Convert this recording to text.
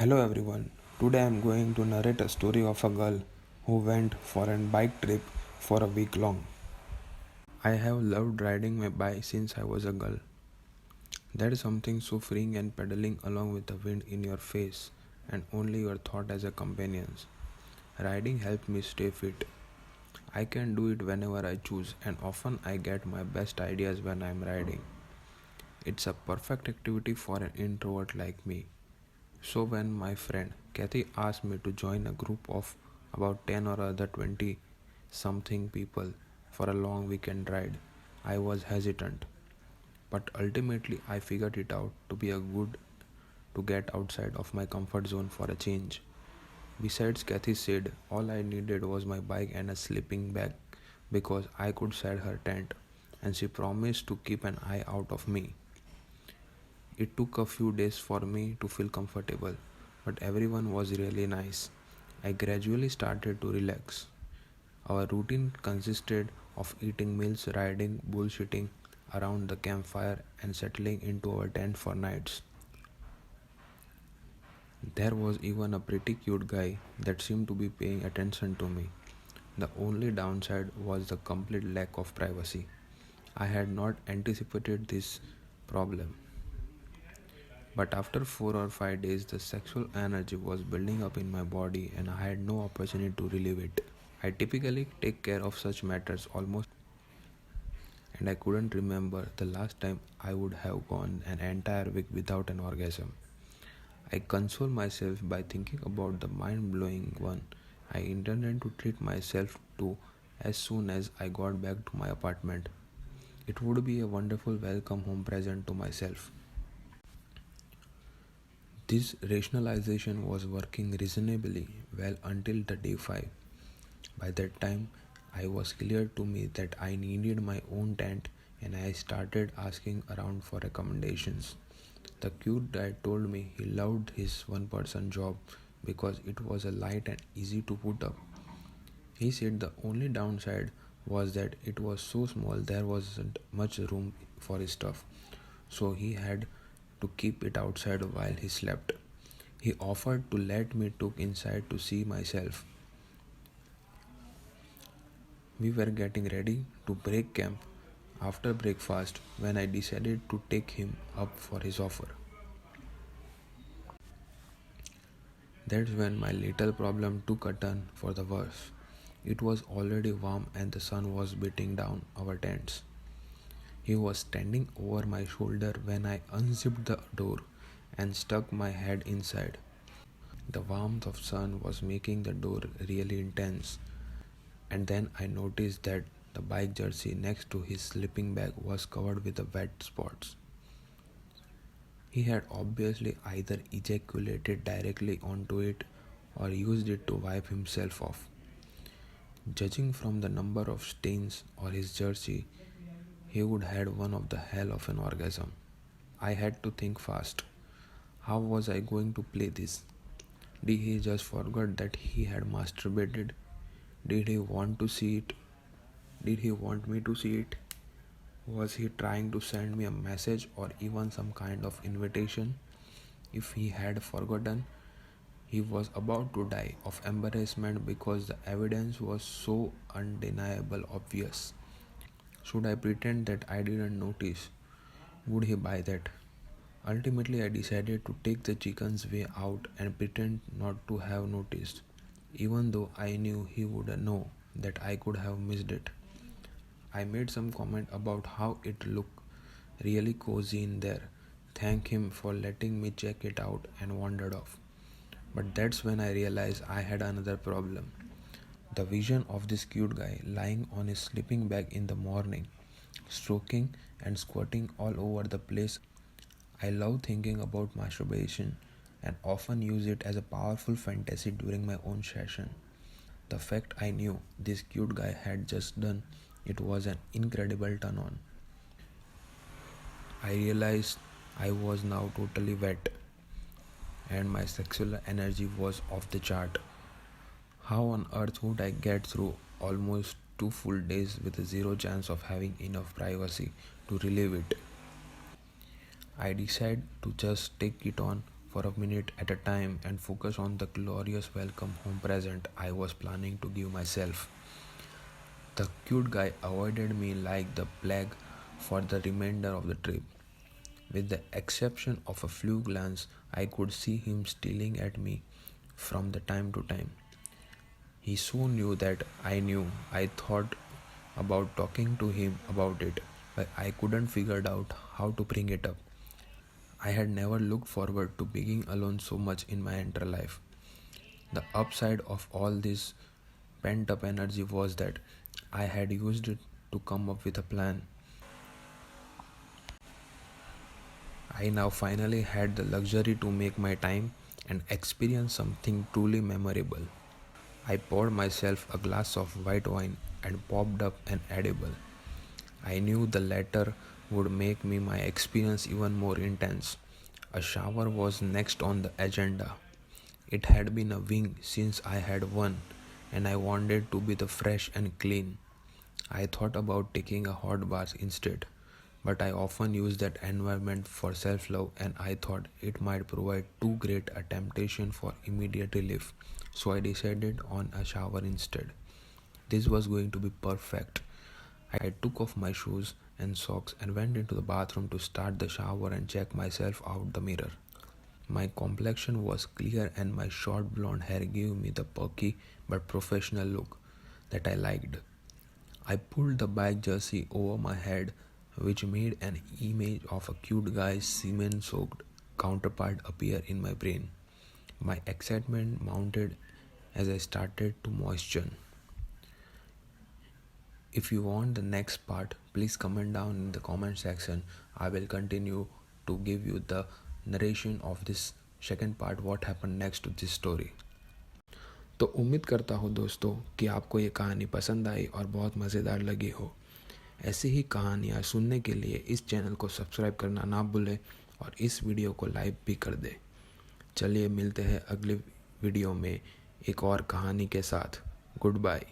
Hello everyone. Today I am going to narrate a story of a girl who went for a bike trip for a week long. I have loved riding my bike since I was a girl. There is something so freeing and pedaling along with the wind in your face and only your thought as a companion. Riding helps me stay fit. I can do it whenever I choose and often I get my best ideas when I am riding. It's a perfect activity for an introvert like me. So when my friend Kathy asked me to join a group of about 10 or other 20 something people for a long weekend ride, I was hesitant. But ultimately I figured it out to be a good to get outside of my comfort zone for a change. Besides, Kathy said all I needed was my bike and a sleeping bag because I could set her tent, and she promised to keep an eye out of me. It took a few days for me to feel comfortable, but everyone was really nice. I gradually started to relax. Our routine consisted of eating meals, riding, bullshitting around the campfire, and settling into our tent for nights. There was even a pretty cute guy that seemed to be paying attention to me. The only downside was the complete lack of privacy. I had not anticipated this problem. But after 4 or 5 days, the sexual energy was building up in my body and I had no opportunity to relieve it. I typically take care of such matters almost, and I couldn't remember the last time I would have gone an entire week without an orgasm. I console myself by thinking about the mind blowing one I intended to treat myself to as soon as I got back to my apartment. It would be a wonderful welcome home present to myself. This rationalization was working reasonably well until the day 5. By that time, I was clear to me that I needed my own tent and I started asking around for recommendations. The cute guy told me he loved his one person job because it was a light and easy to put up. He said the only downside was that it was so small there wasn't much room for his stuff, so he had to keep it outside while he slept. He offered to let me took inside to see myself. We were getting ready to break camp after breakfast when I decided to take him up for his offer. That's when my little problem took a turn for the worse. It was already warm and the sun was beating down our tents. He was standing over my shoulder when I unzipped the door and stuck my head inside. The warmth of sun was making the door really intense, and then I noticed that the bike jersey next to his sleeping bag was covered with the wet spots. He had obviously either ejaculated directly onto it or used it to wipe himself off. Judging from the number of stains on his jersey, he would had one of the hell of an orgasm. I had to think fast. How was I going to play this? Did he just forget that he had masturbated? Did he want to see it? Did he want me to see it? Was he trying to send me a message or even some kind of invitation? If he had forgotten, he was about to die of embarrassment because the evidence was so undeniable obvious. Should I pretend that I didn't notice? Would he buy that? Ultimately, I decided to take the chicken's way out and pretend not to have noticed, even though I knew he would know that I could have missed it. I made some comment about how it looked really cozy in there, thanked him for letting me check it out, and wandered off. But that's when I realized I had another problem. The vision of this cute guy lying on his sleeping bag in the morning, stroking and squatting all over the place. I love thinking about masturbation and often use it as a powerful fantasy during my own session. The fact I knew this cute guy had just done it was an incredible turn on. I realized I was now totally wet and my sexual energy was off the chart. How on earth would I get through almost 2 full days with zero chance of having enough privacy to relive it? I decided to just take it on for a minute at a time and focus on the glorious welcome home present I was planning to give myself. The cute guy avoided me like the plague for the remainder of the trip. With the exception of a few glances, I could see him stealing at me from the time to time. He soon knew that I knew. I thought about talking to him about it, but I couldn't figure out how to bring it up. I had never looked forward to being alone so much in my entire life. The upside of all this pent up energy was that I had used it to come up with a plan. I now finally had the luxury to make my time and experience something truly memorable. I poured myself a glass of white wine and popped up an edible. I knew the latter would make my experience even more intense. A shower was next on the agenda. It had been a week since I had one, and I wanted to be the fresh and clean. I thought about taking a hot bath instead, but I often use that environment for self love, and I thought it might provide too great a temptation for immediate relief, so I decided on a shower instead. This was going to be perfect. I took off my shoes and socks and went into the bathroom to start the shower and check myself out the mirror. My complexion was clear and my short blonde hair gave me the perky but professional look that I liked. I pulled the bike jersey over my head, which made an image of a cute guy's semen soaked counterpart appear in my brain. My excitement mounted as I started to moisten. If you want the next part, please comment down in the comment section. I will continue to give you the narration of this second part, what happened next to this story. तो उम्मीद करता हूँ दोस्तों कि आपको ये कहानी पसंद आई और बहुत मज़ेदार लगी हो। ऐसी ही कहानियाँ सुनने के लिए इस चैनल को सब्सक्राइब करना ना भूलें और इस वीडियो को लाइक भी कर दें। चलिए मिलते हैं अगली वीडियो में एक और कहानी के साथ। Good bye.